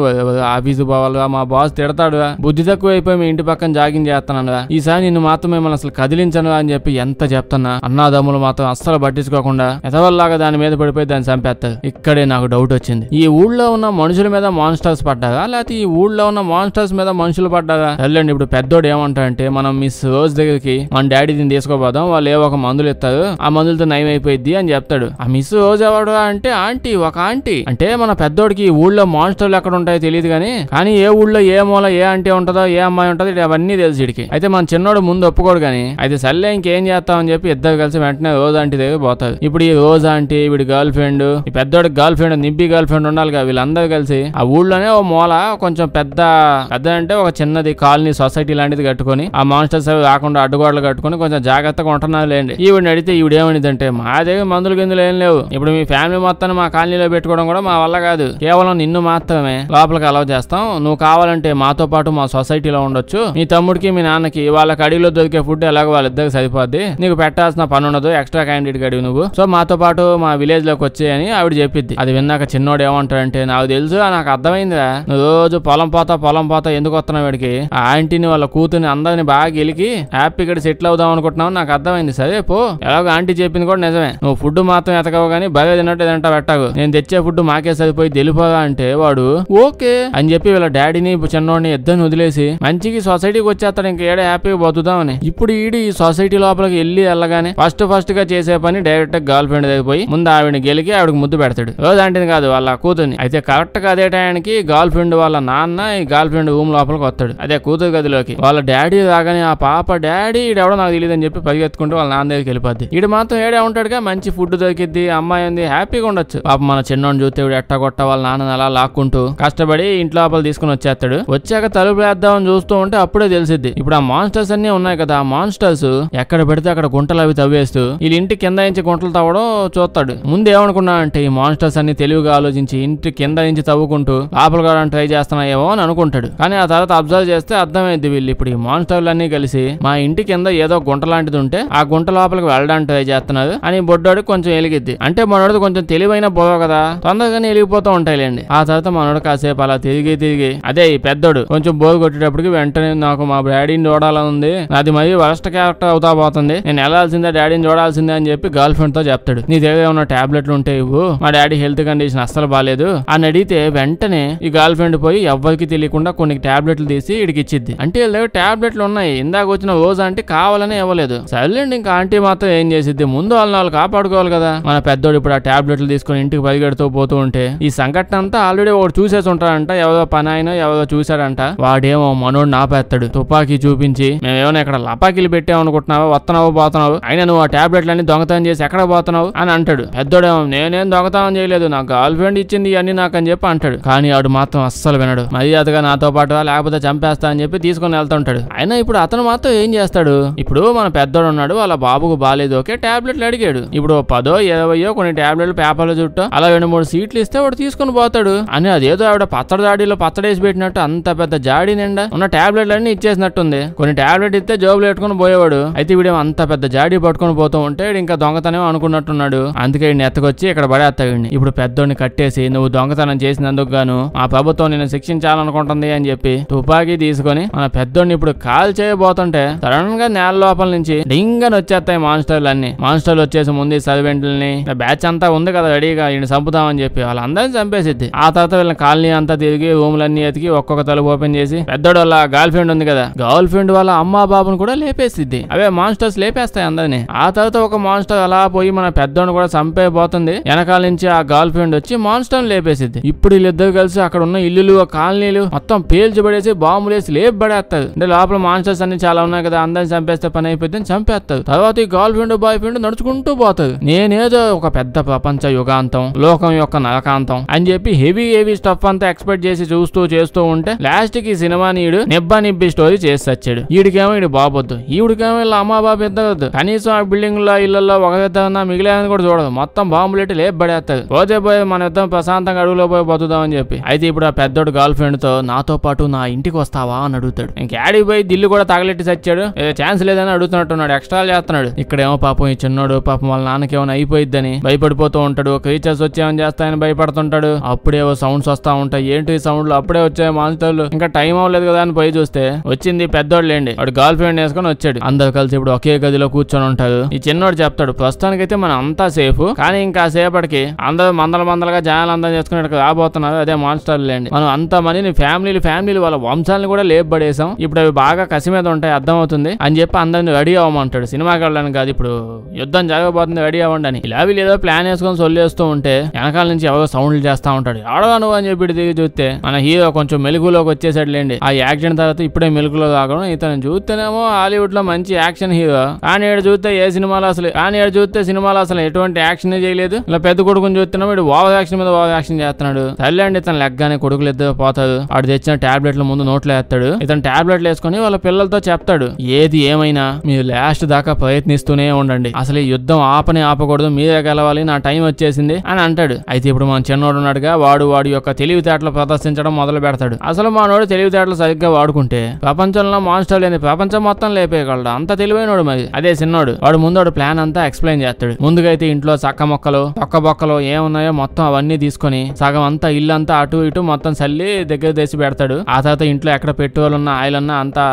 ఆఫీసు పోవాలి, మా బాస్ తిడతాడు, బుద్ధి తక్కువ అయిపోయి మీ ఇంటి పక్కన జాగింగ్ చేస్తాను, ఈసారి నిన్ను మాత్రం మిమ్మల్ని అసలు కదిలించను అని చెప్పి ఎంత చెప్తున్నా అన్నాదమ్ములు మాత్రం అస్సలు పట్టించుకోకుండా ఎదవల్లాగా దాని మీద పడిపోయి దాన్ని చంపేస్తారు. ఇక్కడే నాకు డౌట్ వచ్చింది, ఈ ఊళ్ళో ఉన్న మనుషుల మీద మాన్స్టర్స్ పడ్డారా లేకపోతే ఈ ఊళ్ళో ఉన్న మాన్స్టర్స్ మీద మనుషులు పడ్డారా? వెళ్ళండి. ఇప్పుడు పెద్దోడు ఏమంటాడంటే, మనం మిస్ రోజ్ దగ్గరికి మన డాడీని తీసుకోపోదాం, వాళ్ళు ఏవో ఒక మందులు ఇస్తారు, ఆ మందులతో నయం అయిపోయింది అని చెప్తాడు. ఆ మిస్ రోజ్ ఎవడు అంటే ఆంటీ, ఒక ఆంటీ. అంటే మన పెద్దోడికి ఈ ఊళ్ళో మాన్స్టర్లు ఎక్కడ ఉంటాయో తెలియదు కానీ ఏ ఊళ్ళో ఏ మూల ఏ ఆంటీ ఉంటుందో ఏ అమ్మాయి ఉంటుందో అవన్నీ తెలుసు వీడికి. అయితే మన చిన్నోడు ముందు ఒప్పుకోడు కానీ అయితే సర్లే ఇంకేం చేస్తామని చెప్పి ఇద్దరు కలిసి వెంటనే రోజ్ ఆంటీ దగ్గర పోతారు. ఇప్పుడు ఈ రోజ్ ఆంటీ వీడి గర్ల్ ఫ్రెండ్, ఈ పెద్దోడికి girl friend, nibbi girl friend ఉండాలి కదా, వీళ్ళందరూ కలిసి ఆ ఊళ్ళోనే ఓ మూల కొంచెం పెద్ద అంటే ఒక చిన్నది కాలనీ సొసైటీ లాంటిది కట్టుకొని ఆ మాన్స్టర్స్ అవి రాకుండా అడ్డుగోడలు కట్టుకుని కొంచెం జాగ్రత్తగా ఉంటున్నారు లేండి. ఈవిడిని అడిగితే ఈవిడ ఏమనిదంటే, మా దగ్గర మందులు గిందులు ఏం లేవు, ఇప్పుడు మీ ఫ్యామిలీ మొత్తాన్ని మా కాలనీలో పెట్టుకోవడం కూడా మా వల్ల కాదు, కేవలం నిన్ను మాత్రమే లోపలికి అలౌ చేస్తాం, నువ్వు కావాలంటే మాతో పాటు మా సొసైటీలో ఉండొచ్చు, మీ తమ్ముడికి మీ నాన్నకి వాళ్ళకి అడవిలో దొరికే ఫుడ్ ఎలాగో వాళ్ళిద్దరికి సరిపోద్ది, నీకు పెట్టాల్సిన పని ఉండదు, ఎక్స్ట్రా క్యాండిడేట్ గడివి నువ్వు, సో మాతో పాటు మా విలేజ్ లోకి వచ్చేయని ఆవిడ చెప్పిద్ది. అది విన్నాక చిన్నోడు ఏమంటాడంటే, నాకు తెలుసు, నాకు అర్థమైందిరా, నువ్వు రోజు పొలం పోతా ఎందుకు వస్తున్నావు వీడికి, ఆ ఆంటీని వాళ్ళ కూతుర్ని అందరిని బాగా గెలికి హ్యాపీ ఇక్కడ సెటిల్ అవుదాం అనుకుంటున్నావు, నాకు అర్థమైంది, సరే పో, ఎలాగో ఆంటీ చెప్పింది కూడా నిజమే, నువ్వు ఫుడ్ మాత్రం ఎతకవు కానీ బయట తిన్నట్టు ఏదంటా పెట్టావు, నేను తెచ్చే ఫుడ్ మాకే సరిపోయి తెలిపోదా అంటే వాడు ఓకే అని చెప్పి వీళ్ళ డాడీని చిన్నోడిని ఇద్దరిని వదిలేసి మంచికి సొసైటీకి వచ్చేస్తాడు, ఇంకా ఏడే హ్యాపీగా బతుకుదామని. ఇప్పుడు ఈ సొసైటీ లోపలికి వెళ్ళగానే ఫస్ట్ గా చేసే పని డైరెక్ట్ గర్ల్ ఫ్రెండ్ దగ్గర పోయి ముందు ఆవిడని గెలికి ఆవిడకి ముద్దు పెడతాడు. రోజు ఆంటీని కాదు వాళ్ళ కూతుర్ని. అయితే కరెక్ట్ గా అదే టైంకి గర్ల్ ఫ్రెండ్ వాళ్ళ నాన్న ఈ గర్ల్ ఫ్రెండ్ రూమ్ లోపలికి వస్తాడు, అదే కూతురు గదిలోకి. వాళ్ళ డాడీ రాగానే ఆ పాప డాడీ ఈడెవడో నాకు తెలియదు అని చెప్పి పరిగెత్తుకుంటూ వాళ్ళ నాన్న దగ్గరికి వెళ్ళిపోద్ది. ఈడు మాత్రం ఏడే ఉంటాడుగా, మంచి ఫుడ్ దొరికిద్ది, అమ్మాయి ఉంది, హ్యాపీగా ఉండొచ్చు. పాప మన చిన్నోడిని చూస్తే ఎట్టగొట్ట వాళ్ళ నాన్నని అలా లాక్కుంటూ కష్టపడి ఇంట్లో లోపల తీసుకుని వచ్చేస్తాడు. వచ్చాక తలుపు వేద్దామని చూస్తూ ఉంటే అప్పుడే తెలిసిద్ది చంపేసిద్ది. ఇప్పుడు ఆ మాన్స్టర్స్ అన్ని ఉన్నాయి కదా, ఆ మాన్స్టర్స్ ఎక్కడ పెడితే అక్కడ గుంటలు అవి తవ్వేస్తూ వీళ్ళ ఇంటి కింద నుంచి గుంటలు తవ్వడం చూస్తాడు. ముందు ఏమనుకున్నా అంటే ఈ మాన్స్టర్స్ అన్ని తెలివిగా ఆలోచించి ఇంటి కింద నుంచి తవ్వుకుంటూ లోపల కూడా ట్రై చేస్తున్నాయేమో అని అనుకుంటాడు. కానీ ఆ తర్వాత అబ్జర్వ్ చేస్తే అర్థమైంది వీళ్ళు ఇప్పుడు ఈ మాన్స్టర్లు అన్ని కలిసి మా ఇంటి కింద ఏదో గుంట లాంటిది ఉంటే ఆ గుంట లోపలికి వెళ్ళడానికి ట్రై చేస్తున్నారు అని బొడ్డోడికి కొంచెం ఎలిగిద్ది. అంటే మనోడు కొంచెం తెలివైన బోవ కదా, తొందరగానే వెలిగిపోతూ ఉంటాయిలేండి. ఆ తర్వాత మనోడు కాసేపు అలా తిరిగి అదే ఈ పెద్దోడు కొంచెం బోర్ కొట్టేటప్పటికి వెంటనే నాకు మా డాడీని చూడాలని ఉంది, నాది మరీ వరస్ట్ క్యారెక్టర్ అవుతా పోతుంది, నేను వెళ్ళాల్సిందే డాడీని చూడాల్సిందే అని చెప్పి గర్ల్ ఫ్రెండ్ తో చెప్తాడు. నీ దగ్గర ఉన్న టాబ్లెట్లు ఉంటే ఇవ్వు, మా డాడీ హెల్త్ కండిషన్ అస్సలు బాలేదు అని అడిగితే వెంటనే ఈ గర్ల్ ఫ్రెండ్ పోయి ఎవ్వరికి తెలియకుండా కొన్ని టాబ్లెట్లు తీసి ఇడికి ఇచ్చిద్ది. అంటే వీళ్ళ దగ్గర టాబ్లెట్లు ఉన్నాయి, ఇందాక వచ్చిన రోజు అంటే కావాలని ఇవ్వలేదు. సర్లేండి ఇంకా ఆంటీ మాత్రం ఏం చేసిద్ది, ముందు వాళ్ళు కాపాడుకోవాలి కదా. మన పెద్దోడు ఇప్పుడు ఆ టాబ్లెట్లు తీసుకుని ఇంటికి పరిగెడుతూ పోతూ ఉంటే ఈ సంఘటన అంతా ఆల్రెడీ ఒకటి చూసేసి ఉంటాడంట, ఎవరో పని ఆయన ఎవరో చూశాడంట. వాడేమో మనోడు నాపేస్తాడు, తుపాకీ చూపించి మేమేమైనా ఇక్కడ లపాకీలు పెట్టామనుకుంటున్నావా, వస్తున్నావు పోతున్నావు, అయినా నువ్వు ఆ టాబ్లెట్లన్నీ దొంగతనం చేసి ఎక్కడ పోతున్నావు అని అంటాడు. పెద్దోడేమో నేనేం దొంగతనం చేయలేదు, నా గర్ల్ ఫ్రెండ్ ఇచ్చింది ఇవన్నీ నాకు అని చెప్పి అంటాడు. కానీ ఆడు మాత్రం అస్సలు వినడు, మర్యాదగా నాతో పాటు లేకపోతే చంపేస్తా అని చెప్పి తీసుకుని వెళ్తుంటాడు. అయినా ఇప్పుడు అతను మాత్రం ఏం చేస్తాడు, ఇప్పుడు మన పెద్దోడు ఉన్నాడు, వాళ్ళ బాబుకు బాలేదు, ఓకే టాబ్లెట్లు అడిగాడు, ఇప్పుడు 10 20 కొన్ని టాబ్లెట్లు పేపర్లు చుట్టూ అలా 2-3 సీట్లు ఇస్తే వాడు తీసుకుని పోతాడు అని అదేదో ఆవిడ పచ్చడి జాడీలో పచ్చడేసి పెట్టినట్టు అంత పెద్ద జాడీ నిండా ఉన్న టాబ్లెట్లు అన్ని ఇచ్చేసినట్టుంది. కొన్ని టాబ్లెట్ ఇస్తే జోబులు పెట్టుకుని పోయేవాడు, అయితే వీడేమో అంత పెద్ద జాడీ పట్టుకుని పోతూ ఉంటే ఇంకా దొంగతనం అనుకున్నట్టున్నాడు. అందుకే వీడిని ఎత్తకొచ్చి ఇక్కడ పడేస్తాడు. ఇప్పుడు పెద్దోడిని కట్టేసి నువ్వు దొంగతనం చేసినందుకు గాను మా ప్రభుత్వం నిన్ను శిక్షించాలనుకుంటుంది అని చెప్పి తుపాకీ తీసుకొని మన పెద్దోడిని ఇప్పుడు కాల్ చేయబోతుంటే సడన్ గా నేల లోపల నుంచి డింగని వచ్చేస్తాయి మాన్స్టర్లు అన్ని. మాన్స్టర్లు వచ్చేసి ముందు సర్వెంట్లని బ్యాచ్ అంతా ఉంది కదా రెడీగా ఈయన చంపుతామని చెప్పి వాళ్ళందరినీ చంపేసిద్ది. ఆ తర్వాత వీళ్ళని కాలనీ అంతా తిరిగి రూములన్నీ ఎతికి ఒక్కొక్క తలుపు ఓపెన్ చేసి పెద్దోడు వాళ్ళ గర్ల్ ఫ్రెండ్ ఉంది కదా, గర్ల్ ఫ్రెండ్ వాళ్ళ అమ్మా బాబుని కూడా లేపేసిద్ది. అవే మాన్స్టర్స్ లేపేస్తాయి అందరినీ. ఆ తర్వాత ఒక మాన్స్టర్ అలా పోయి మన పెద్దోడిని కూడా చంపేపోతుంది. వెనకాల నుంచి ఆ గర్ల్ ఫ్రెండ్ వచ్చి మాన్స్టర్ లేపేసిద్ది. ఇప్పుడు వీళ్ళిద్దరు కలిసి అక్కడ ఉన్న ఇల్లులు కాలనీలు మొత్తం పేల్చిబడేసి బాంబులు వేసి లేపబడేస్తారు. అంటే లోపల మాన్స్టర్స్ అన్ని చాలా ఉన్నాయి కదా, అందరిని చంపేస్తే పని అయిపోద్ది చంపేస్తారు. తర్వాత ఈ గర్ల్ ఫ్రెండ్ బాయ్ ఫ్రెండ్ నడుచుకుంటూ పోతారు. నేనేదో ఒక పెద్ద ప్రపంచ యుగాంతం, లోకం యొక్క నరకాంతం అని చెప్పి హెవీ స్టఫ్ అంతా ఎక్స్పెక్ట్ చేసి చేస్తూ ఉంటే లాస్ట్ కి సినిమా నీడు నిబ్బి స్టోరీ చేసి వచ్చాడు. ఈడికేమో ఈడు బాబొద్దు, ఈవిడికేమో వీళ్ళ అమ్మా బాబు ఇద్దరు కనీసం ఆ బిల్డింగ్ లో ఇళ్లలో ఒక ఇద్దరు మిగిలిన కూడా చూడదు, మొత్తం బాంబులు ఎట్టి లేపబడేస్తారు. పోతే మన ఇద్దరం ప్రశాంతంగా అడుగులో పోయి బతుకుదామని చెప్పి. అయితే ఇప్పుడు ఆ పెద్దోడు గర్ల్ ఫ్రెండ్ తో నాతో పాటు నా ఇంటికి వస్తావా అని అడుగుతాడు. ఇంకేడికి పోయి దిల్లు కూడా తగలెట్టి చచ్చాడు, ఛాన్స్ లేదని అడుగుతున్నట్టున్నాడు, ఎక్స్ట్రా చేస్తున్నాడు. ఇక్కడేమో పాపం ఈ చిన్నోడు పాపం వాళ్ళ నాన్నకి ఏమైనా అయిపోయిద్దని భయపడిపోతూ ఉంటాడు, క్రీచర్స్ వచ్చేమని చేస్తాయని భయపడుతుంటాడు. అప్పుడేవో సౌండ్స్ వస్తా ఉంటాయి, ఏంటి సౌండ్లు అప్పుడే వచ్చాయి మాన్స్టర్లు, ఇంకా టైం అవ్వలేదు కదా అని పోయి చూస్తే వచ్చింది పెద్దోడు లేండి, వాడు గర్ల్ ఫ్రెండ్ వేసుకొని వచ్చాడు. అందరు కలిసి ఇప్పుడు ఒకే గదిలో కూర్చొని ఉంటారు. ఈ చిన్నోడు చెప్తాడు ప్రస్తుతానికైతే మనం అంతా సేఫ్, కానీ ఇంకా సేపటికి అందరూ మందలుగా జనాలు అందరం చేసుకుని రాబోతున్నారు, అదే మాన్స్టర్లు లేండి. మనం అంత మందిని ఫ్యామిలీలు వాళ్ళ వంశాలను కూడా లేపబడేసాం, ఇప్పుడు అవి బాగా కసి మీద ఉంటాయి అర్థమవుతుంది అని చెప్పి అందరిని రెడీ అవ్వమంటాడు. సినిమాకి వెళ్ళడానికి కాదు, ఇప్పుడు యుద్ధం జరగబోతుంది రెడీ అవ్వండి అని. ఇలా వీళ్ళు ఏదో ప్లాన్ వేసుకొని సొల్లేస్తూ ఉంటే వెనకాల నుంచి ఎవరో సౌండ్లు చేస్తా ఉంటాడు. ఎవడో నువ్వు అని చెప్పి తిరిగి చూస్తే మన హీరో కొంచెం మెలుగులోకి వచ్చేసాడు లేండి. ఆ యాక్షన్ తర్వాత ఇప్పుడే మెలుగులో రాగడం. ఇతను చూస్తేనేమో హాలీవుడ్ లో మంచి యాక్షన్ హీరో, కానీ ఏడు చూస్తే సినిమాలో అసలు ఎటువంటి యాక్షన్ చేయలేదు. ఇలా పెద్ద కొడుకుని చూస్తున్నాం, ఇటు ఓవర్ యాక్షన్ చేస్తున్నాడు. తల్లి ఇతను లెగ్గానే కొడుకులు ఇద్దరు పోతాడు. వాడు తెచ్చిన టాబ్లెట్ల ముందు నోట్లో వేస్తాడు. ఇతను టాబ్లెట్లు వేసుకుని వాళ్ళ పిల్లలతో చెప్తాడు, ఏది ఏమైనా మీరు లాస్ట్ దాకా ప్రయత్నిస్తూనే ఉండండి, అసలు ఈ యుద్ధం ఆపకూడదు, మీరే గెలవాలి, నా టైం వచ్చేసింది అని అంటాడు. అయితే ఇప్పుడు మన చిన్నోడు ఉన్నాడుగా, వాడి యొక్క తెలివితేటలు ప్రదర్శించడం మొదలు పెడతాడు. అసలు మనోడు తెలివితేటలు సరిగ్గా వాడుకుంటే ప్రపంచంలో మాన్స్టర్ లేని ప్రపంచం మొత్తం లేపేయగలడు, అంత తెలివైనోడు. మరి అదే చిన్నోడు వాడు ముందోడు ప్లాన్ అంతా ఎక్స్ప్లెయిన్ చేస్తాడు. ముందుగా అయితే ఇంట్లో చక్క మొక్కలు పక్క బొక్కలు ఏమున్నాయో మొత్తం అవన్నీ తీసుకొని సగం అంతా ఇల్లంతా అటు ఇటు మొత్తం చల్లి దగ్గర తెచ్చి పెడతాడు. ఆ తర్వాత ఇంట్లో ఎక్కడ పెట్రోల్ ఉన్నా ఆయిల్ ఉన్నా అంతా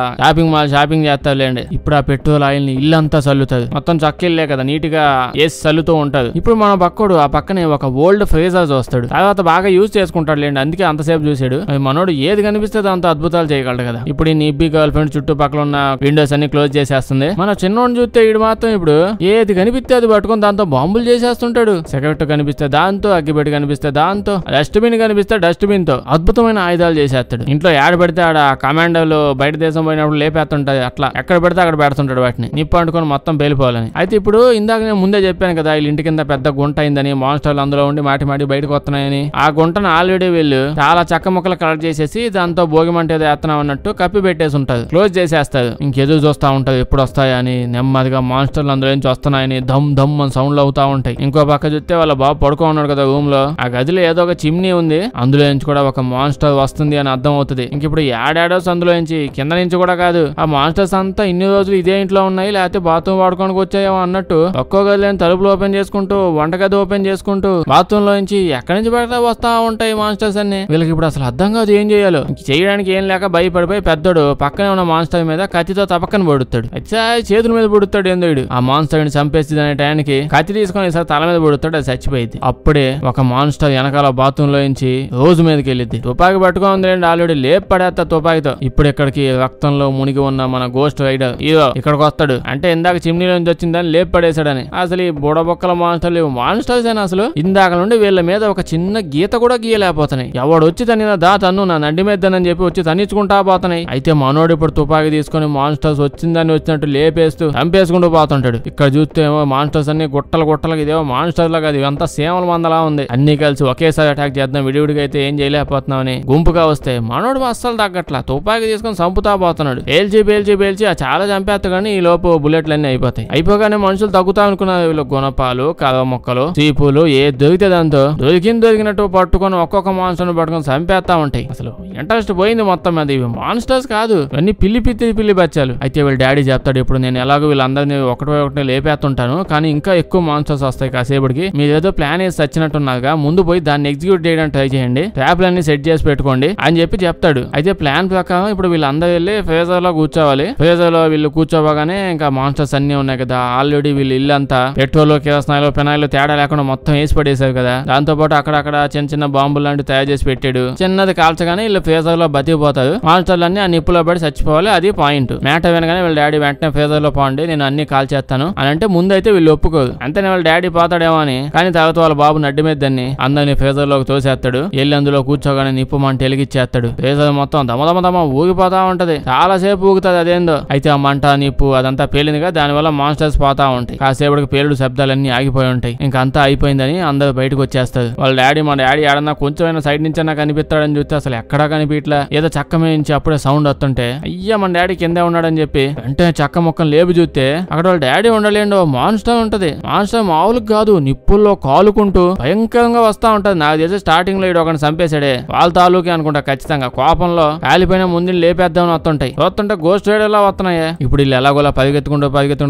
షాపింగ్ చేస్తారు లేండి. ఇప్పుడు ఆ పెట్రోల్ ఆయిల్ ని ఇల్లంతా చల్లుతుంది, మొత్తం చక్కిల్లే కదా నీట్ గా వేసి చల్లుతూ ఉంటది. ఇప్పుడు మన పక్కడు ఆ పక్కనే ఒక ఓల్డ్ ఫ్రీజర్ చూస్తాడు, తర్వాత బాగా యూజ్ చేసుకుంటాడు లేండి, అందుకే అంతసేపు చూసాడు. మనోడు ఏది కనిపిస్తే అంత అద్భుతాలు చేయగలడు కదా. ఇప్పుడు ఈ నిబ్బి గర్ల్ ఫ్రెండ్ చుట్టుపక్కల ఉన్న విండోస్ అన్ని క్లోజ్ చేసేస్తుంది. మన చిన్నోడు చూస్తే ఈడు మాత్రం ఇప్పుడు ఏది కనిపిస్తే అది పట్టుకుని దాంతో బాంబులు చేసేస్తుంటాడు. సిగరెట్ కనిపిస్తే దాంతో, అగ్గిపెట్టి కనిపిస్తే దాంతో, డస్ట్బిన్ కనిపిస్తే డస్ట్బిన్ తో అద్భుతమైన ఆయుధాలు చేసేస్తాడు. ఇంట్లో ఏడ పెడితే ఆడ కమాండోలు బయట దేశం పోయినప్పుడు లేపేస్తుంటాయి, అట్లా ఎక్కడ పెడితే అక్కడ పెడుతుంటాడు వాటిని, నిప్పు అంటుకొని మొత్తం పేలిపోవాలని. అయితే ఇప్పుడు ఇందాక నేను ముందే చెప్పాను కదా, వీళ్ళ ఇంటి కింద పెద్ద గుంట అయిందని, మాన్స్టర్లు అందులో ఉండి మాటి బయటకు వస్తున్నాయని. ఆ గుంటను ఆల్రెడీ వీళ్ళు చాలా చెక్క ముక్కలు కలెక్ట్ చేసేసి దాంతో భోగి మంట ఏదో వేస్తున్నాం అన్నట్టు కప్పి పెట్టేసి ఉంటారు. ఉంటది, క్లోజ్ చేసేస్తారు. ఇంకెదురు చూస్తా ఉంటది ఎప్పుడు వస్తాయా అని. నెమ్మదిగా మాన్స్టర్లు అందులో నుంచి వస్తున్నాయని ధమ్ ధమ్ అని సౌండ్లు అవుతా ఉంటాయి. ఇంకో పక్క చూస్తే వాళ్ళ బాబు పడుకో ఉన్నాడు కదా రూమ్ లో. ఆ గదిలో ఏదో ఒక చిమ్నీ ఉంది, అందులో నుంచి కూడా ఒక మాన్స్టర్ వస్తుంది అని అర్థం అవుతుంది. ఇంక ఇప్పుడు యాడాడోస్ అందులో నుంచి కింద నుంచి కూడా కాదు, ఆ మాన్స్టర్స్ అంతా ఇన్ని రోజులు ఇదే ఇంట్లో ఉన్నాయి, లేకపోతే బాత్రూమ్ వాడుకోనికి వచ్చాయేమో అన్నట్టు ఒక్కో గదిలోని తలుపులు ఓపెన్ చేసుకుంటూ వంటగది ఓపెన్ చేసుకుంటూ బాత్రూమ్ లో నుంచి ఎక్కడి నుంచి పడతా వస్తా ఉంటాయి మాన్స్టర్స్ అన్ని. వీళ్ళకి ఇప్పుడు అసలు అర్థం కాదు ఏం చేయాలో. చేయడానికి ఏం లేక భయపడిపోయి పెద్దోడు పక్కనే ఉన్న మాన్స్టర్ మీద కత్తితో తపక్కన పడుతాడు. అయితే చేతుల మీద పడుతాడు ఏందోడు. ఆ మాన్స్టర్ ని చంపేసి అనే టైంకి కత్తి తీసుకొని ఈసారి తల మీద పడుతాడు, అది చచ్చిపోయింది. అప్పుడే ఒక మాన్స్టర్ వెనకాల బాత్రూమ్ లో నుంచి రోజు మీదకి వెళ్ళిద్ది. తుపాకి పట్టుకోండి ఆల్రెడీ లేపు పడేస్తా తుపాకితో. ఇప్పుడు ఇక్కడికి రక్తంలో మునిగి ఉన్న మన గోస్ట్ రైడర్ హీరో ఇక్కడికి వస్తాడు. అంటే ఇందాక చిమ్నీలో నుంచి వచ్చిందని లేపు పడేశాడని. అసలు ఈ బుడబొక్కల మాన్స్టర్స్ అయినా అసలు ఇందాక నుండి వీళ్ళ మీద ఒక చిన్న గీత కూడా గీయలేకపోతున్నాయి. ఎవడు వచ్చి తన తన్ను నా నడ్డి మీదని చెప్పి వచ్చి తన్నించుకుంటా పోతున్నాయి. అయితే మనోడు ఇప్పుడు తుపాకి తీసుకొని మాన్స్టర్స్ వచ్చిందని వచ్చినట్టు లేపేస్తూ చంపేసుకుంటూ పోతుంటాడు. ఇక్కడ చూస్తే ఏమో మాన్స్టర్స్ అన్ని గుట్టలు ఇదేమో మాన్స్టర్ లాగా ఇదంతా సేమల మందలా ఉంది. అన్ని కలిసి ఒకేసారి అటాక్ చేద్దాం, విడివిడిగా అయితే ఏం చేయలేకపోతున్నామని గుంపుగా వస్తే మనోడు అస్సలు తగ్గట్లా తుపాకి తీసుకొని చంపుతా పోతున్నాడు. పేల్చి చాలా చంపేస్తా కానీ ఈ లోపు బుల్లెట్లు అన్ని అయిపోతాయి. అయిపోగానే మనుషులు తగ్గుతా అనుకున్నారు. వీళ్ళు గుణపాలు, కలవ మొక్కలు, చీపులు ఏ దొరికితే దాంతో దొరికినట్టు పట్టుకొని ఒక్కొక్క మాన్స్టర్ పట్టుకొని చంపేస్తా ఉంటాయి. అసలు ఇంట్రెస్ట్ పోయింది మొత్తం మీద. ఇవి మాన్స్టర్స్ కాదు, ఇవన్నీ పిల్లి బచ్చాలు. అయితే వీళ్ళ డాడీ చెప్తాడు, ఇప్పుడు నేను ఎలాగో వీళ్ళందరినీ ఒకటి లేపేస్తుంటాను, కానీ ఇంకా ఎక్కువ మాన్స్టర్స్ వస్తాయి కాసేపటికి. మీరు ఏదో ప్లాన్ వేసి వచ్చినట్టున్నాగా ముందు పోయి దాన్ని ఎగ్జిక్యూట్ చేయడానికి ట్రై చేయండి, ట్రాప్లన్నీ సెట్ చేసి పెట్టుకోండి అని చెప్పి చెప్తాడు. అయితే ప్లాన్ ప్రకారం ఇప్పుడు వీళ్ళందరూ వెళ్ళి ఫ్రేజర్ లో కూర్చోవాలి. ఫ్రేజర్ లో వీళ్ళు కూర్చోగానే ఇంకా మాన్స్టర్స్ అన్ని ఉన్నాయి కదా, ఆల్రెడీ వీళ్ళు ఇల్లంతా పెట్రోల్, కిరసనాయిలు, పెనాయిలు తేడా లేకుండా మొత్తం వేసి పడేశారు కదా. దాంతో పాటు అక్కడక్కడ చిన్న బాంబులు లాంటివి తయారు చేసి పెట్టాడు. చిన్నది కాల్చగానే వీళ్ళు ఫ్రేజర్ లో బతికిపోతారు. మాన్స్టర్లు అన్ని ఆ నిప్పులో పడి చచ్చిపోవాలి, అది పాయింట్. మ్యాటర్ వినగానే వీళ్ళ డాడీ వెంటనే ఫ్రేజర్ లో పోండి, నేను అన్ని కాల్ చేస్తాను అని అంటే ముందు అయితే వీళ్ళు ఒప్పుకోరు. అంతేనే వాళ్ళ డాడీ పోతాడేమో అని. కానీ తర్వాత వాళ్ళ బాబు నడ్డి మీద దాన్ని అందరినీ ఫ్రేజర్ లోకి తోసేస్తాడు. వెళ్ళి అందులో కూర్చోగానే నిప్పు మంట వెలిగిచ్చేస్తాడు. ఫ్రేజర్ మొత్తం దమ ఊగిపోతా ఉంటది, చాలా సేపు ఊగుతుంది అదేందో. అయితే ఆ మంట నిప్పు అదంతా పేలిందిగా, దానివల్ల మాన్స్టర్స్ పోతా ఉంటాయి. కాసేపటికి పేలుడు శబ్దాలన్నీ ఆగిపోయి ఉంటాయి. ఇంకా అంతా అయిపోయిందని అందరూ బయటకు వచ్చేస్తారు. వాళ్ళ డాడీ మా డాడీ ఆడన్నా కొంచెం సైడ్ నుంచి అన్నా కనిపిస్తాడని చూస్తే అసలు ఎక్కడా కనిపించట్లా. ఏదో చక్క నుంచి అప్పుడే సౌండ్ వస్తుంటే అయ్యా మన డాడీ కిందే ఉన్నాడని చెప్పి వెంటనే చక్క మొక్కను లేపు చూస్తే అక్కడ వాళ్ళ డాడీ ఉండలేండో మాన్స్టర్ ఉంటది. మాన్స్టర్ మామూలుగా కాదు, నిప్పుల్లో కాలుకుంటూ భయంకరంగా వస్తా ఉంటది. నాకు తెలిసి స్టార్టింగ్ లో ఒకరిని చంపేశాడే వాళ్ళ తాలూకే అనుకుంటా ఖచ్చితంగా. కోపంలో కాలిపోయిన ముందు లేపేద్దామని వస్తుంటాయి. వస్తుంటే గోస్ట్ రైడర్ లా వస్తున్నాయి. ఇప్పుడు వీళ్ళు ఎలాగోలా పరిగెత్తుకుంటూ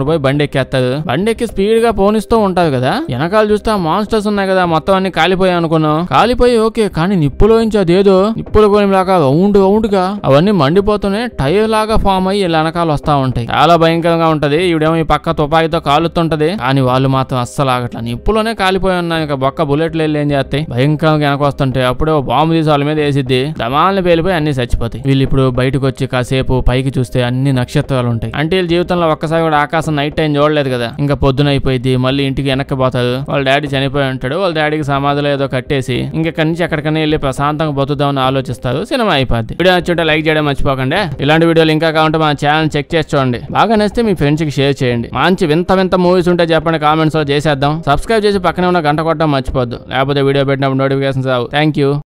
పోయి బండి ఎక్కేస్తారు. బండి ఎక్కి స్పీడ్ గా పోనిస్తూ ఉంటారు కదా. వెనకాల చూస్తే ఆ మాన్స్టర్స్ ఉన్నాయి కదా, మొత్తం అన్ని కాలిపోయాయి అనుకున్నాం. కాలిపోయి ఓకే, కానీ నిప్పులోంచి అదేదో నిప్పుల గోళం లాగా రౌండ్ గా అవన్నీ మండిపోతూనే టైర్ లాగా ఫామ్ అయ్యి ఇలా వెనకాల వస్తా ఉంటాయి. చాలా భయంకరంగా ఉంటది. ఈవిడేమో ఈ పక్క తుపాయితో కాలుతుంటది, కానీ వాళ్ళు మాత్రం అస్సలు ఆగట్లా. నిప్పులోనే కాలిపోయి ఉన్నాయి. ఇంకా బొక్క బుల్లెట్లు వెళ్ళి ఏం చేస్తాయి, భయంకరంగా వెనక వస్తుంటే అప్పుడే బాంబు తీసి వాళ్ళ మీద వేసిద్ది. దమాలని పేలిపోయి అన్ని చచ్చిపోతాయి. వీళ్ళు ఇప్పుడు బయటకు వచ్చి కాసేపు పైకి చూస్తే అన్ని నక్షత్రాలు ఉంటాయి. అంటే వీళ్ళ జీవితంలో ఒక్కసారి కూడా ఆకాశం నైట్ టైం చూడలేదు కదా. ఇంకా పొద్దున అయిపోయింది, మళ్ళీ ఇంటికి వెనక్కి పోతారు. వాళ్ళ డాడీ చనిపోయి ఉంటాడు. వాళ్ళ డాడీకి సమాధిలో ఏదో కట్టేసి ఇంకెక్కడి నుంచి ఎక్కడికైనా వెళ్ళి ప్రశాంతంగా బతుకుదామని ఆలోచిస్తారు. సినిమా అయిపోద్ది. వీడియో నచ్చుంటే లైక్ చేయడం మర్చిపోకండి. ఇలాంటి వీడియోలు ఇంకా కావాలంటే మన ఛానల్ చెక్ చేసి చూడండి. బాగా నచ్చితే మీ ఫ్రెండ్స్ కి షేర్ చేయండి. మంచి వింత మూవీస్ ఉంటే చెప్పండి, కామెంట్స్ లో చేసేద్దాం. సబ్స్క్రైబ్ చేసి పక్కనే ఉన్న గంట కొట్టడం మర్చిపోద్దు, లేకపోతే వీడియో పెట్టినప్పుడు నోటిఫికేషన్స్ రావు. Thank you.